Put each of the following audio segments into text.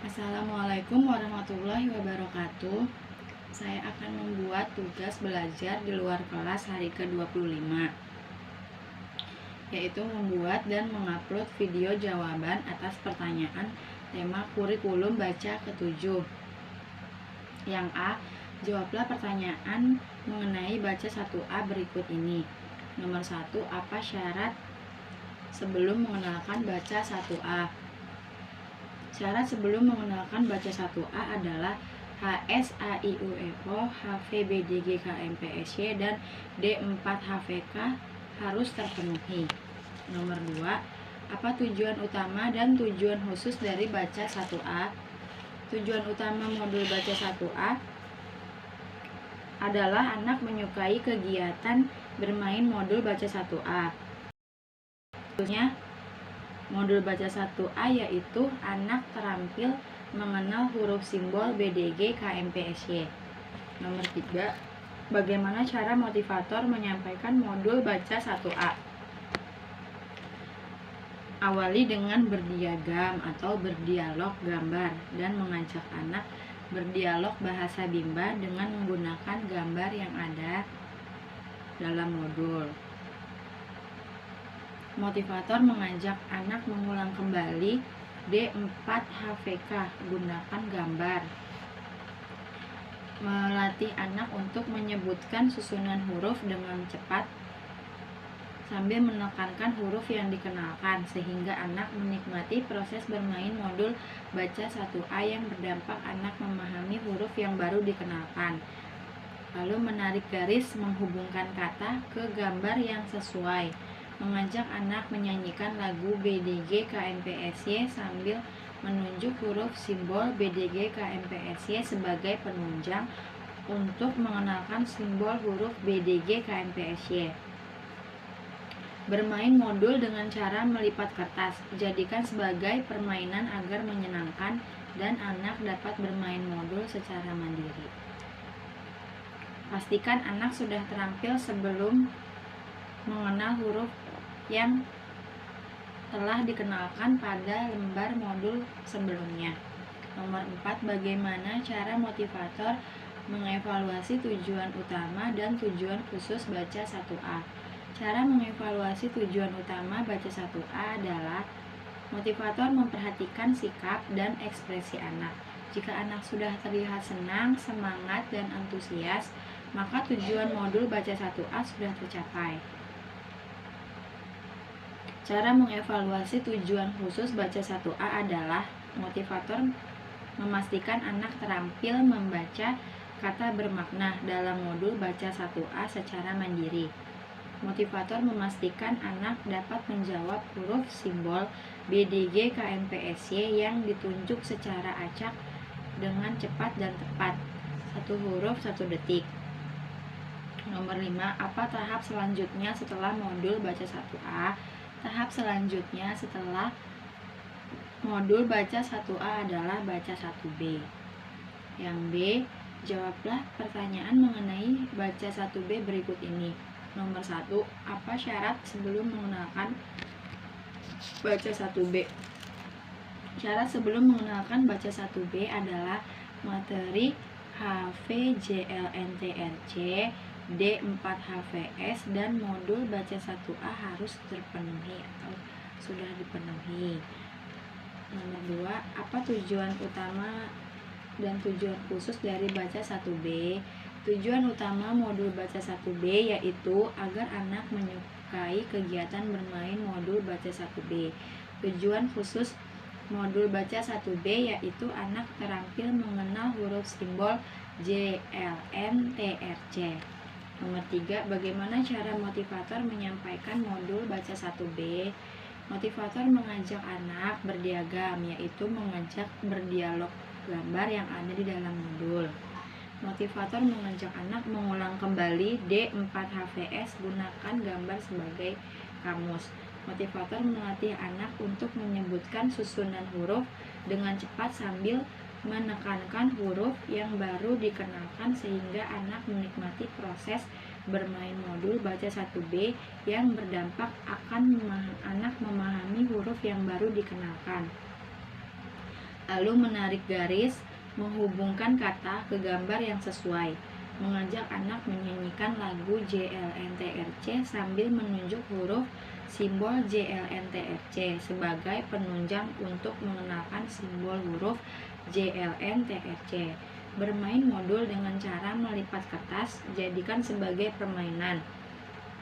Assalamualaikum warahmatullahi wabarakatuh. Saya akan membuat tugas belajar di luar kelas hari ke-25, yaitu membuat dan mengupload video jawaban atas pertanyaan tema kurikulum baca ke-7. Yang A, jawablah pertanyaan mengenai baca 1A berikut ini. Nomor 1, apa syarat sebelum mengenalkan baca 1A? Syarat sebelum mengenalkan baca 1A adalah HSAIUEO, HVBDGKMPSY, dan D4HVK harus terpenuhi. Nomor 2, apa tujuan utama dan tujuan khusus dari baca 1A? Tujuan utama modul baca 1A adalah anak menyukai kegiatan bermain modul baca 1A. Tentunya modul baca 1A yaitu anak terampil mengenal huruf simbol BDG KMPSY. Nomor 3, bagaimana cara motivator menyampaikan modul baca 1A? Awali dengan berdiagram atau berdialog gambar dan mengajak anak berdialog bahasa Bimba dengan menggunakan gambar yang ada dalam modul. Motivator mengajak anak mengulang kembali D4HVK, gunakan gambar. Melatih anak untuk menyebutkan susunan huruf dengan cepat sambil menekankan huruf yang dikenalkan, sehingga anak menikmati proses bermain modul baca 1A yang berdampak anak memahami huruf yang baru dikenalkan. Lalu menarik garis menghubungkan kata ke gambar yang sesuai. Mengajak anak menyanyikan lagu BDG KMPSY sambil menunjuk huruf simbol BDG KMPSY sebagai penunjang untuk mengenalkan simbol huruf BDG KMPSY. Bermain modul dengan cara melipat kertas, jadikan sebagai permainan agar menyenangkan dan anak dapat bermain modul secara mandiri. Pastikan anak sudah terampil sebelum mengenal huruf yang telah dikenalkan pada lembar modul sebelumnya. Nomor 4, bagaimana cara motivator mengevaluasi tujuan utama dan tujuan khusus baca 1A? Cara mengevaluasi tujuan utama baca 1A adalah motivator memperhatikan sikap dan ekspresi anak. Jika anak sudah terlihat senang, semangat, dan antusias, maka tujuan modul baca 1A sudah tercapai. Cara mengevaluasi tujuan khusus baca 1A adalah motivator memastikan anak terampil membaca kata bermakna dalam modul baca 1A secara mandiri. Motivator memastikan anak dapat menjawab huruf simbol BDG KMPSY yang ditunjuk secara acak dengan cepat dan tepat, satu huruf 1 detik. Nomor 5, apa tahap selanjutnya setelah modul baca 1A? Tahap selanjutnya setelah modul baca 1A adalah baca 1B. Yang B, jawablah pertanyaan mengenai baca 1B berikut ini. Nomor 1, apa syarat sebelum mengenalkan baca 1B? Syarat sebelum mengenalkan baca 1B adalah materi HVJLNTRC, D4HVS, dan modul baca 1A harus terpenuhi atau sudah dipenuhi. Nomor 2, apa tujuan utama dan tujuan khusus dari baca 1B? Tujuan utama modul baca 1B yaitu agar anak menyukai kegiatan bermain modul baca 1B. Tujuan khusus modul baca 1B yaitu anak terampil mengenal huruf simbol JLNTRC. Nomor 3, bagaimana cara motivator menyampaikan modul baca 1B? Motivator mengajak anak berdiagram, yaitu mengajak berdialog gambar yang ada di dalam modul. Motivator mengajak anak mengulang kembali D4HVS, gunakan gambar sebagai kamus. Motivator melatih anak untuk menyebutkan susunan huruf dengan cepat sambil menekankan huruf yang baru dikenalkan sehingga anak menikmati proses bermain modul baca 1B yang berdampak akan anak memahami huruf yang baru dikenalkan. lalu menarik garis menghubungkan kata ke gambar yang sesuai. Mengajak anak menyanyikan lagu JLNTRC sambil menunjuk huruf simbol JLNTRC sebagai penunjang untuk mengenalkan simbol huruf JLNTRC. Bermain modul dengan cara melipat kertas, jadikan sebagai permainan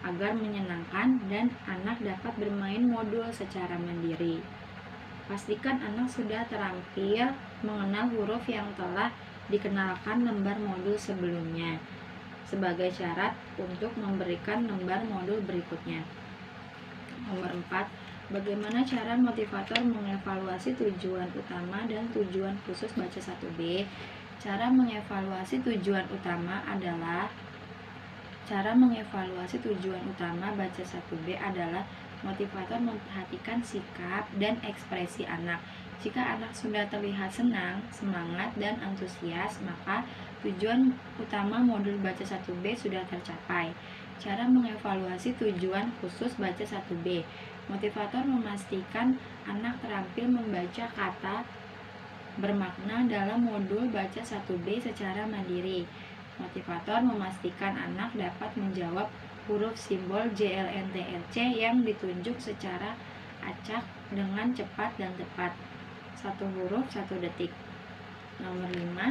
agar menyenangkan dan anak dapat bermain modul secara mandiri. Pastikan anak sudah terampil mengenal huruf yang telah dikenalkan lembar modul sebelumnya sebagai syarat untuk memberikan lembar modul berikutnya. Nomor 4. Bagaimana cara motivator mengevaluasi tujuan utama dan tujuan khusus baca 1B? Cara mengevaluasi tujuan utama baca 1B adalah motivator memperhatikan sikap dan ekspresi anak. Jika anak sudah terlihat senang, semangat, dan antusias, maka tujuan utama modul baca 1B sudah tercapai. Cara mengevaluasi tujuan khusus baca 1B. Motivator memastikan anak terampil membaca kata bermakna dalam modul baca 1B secara mandiri. Motivator memastikan anak dapat menjawab huruf simbol JLNTRC yang ditunjuk secara acak dengan cepat dan tepat. 1 huruf 1 detik. Nomor 5.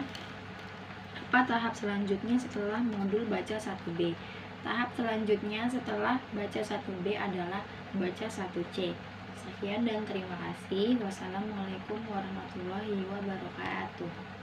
Apa tahap selanjutnya setelah modul baca 1B? Tahap selanjutnya setelah baca 1B adalah baca 1C. Sekian dan terima kasih. Wassalamualaikum warahmatullahi wabarakatuh.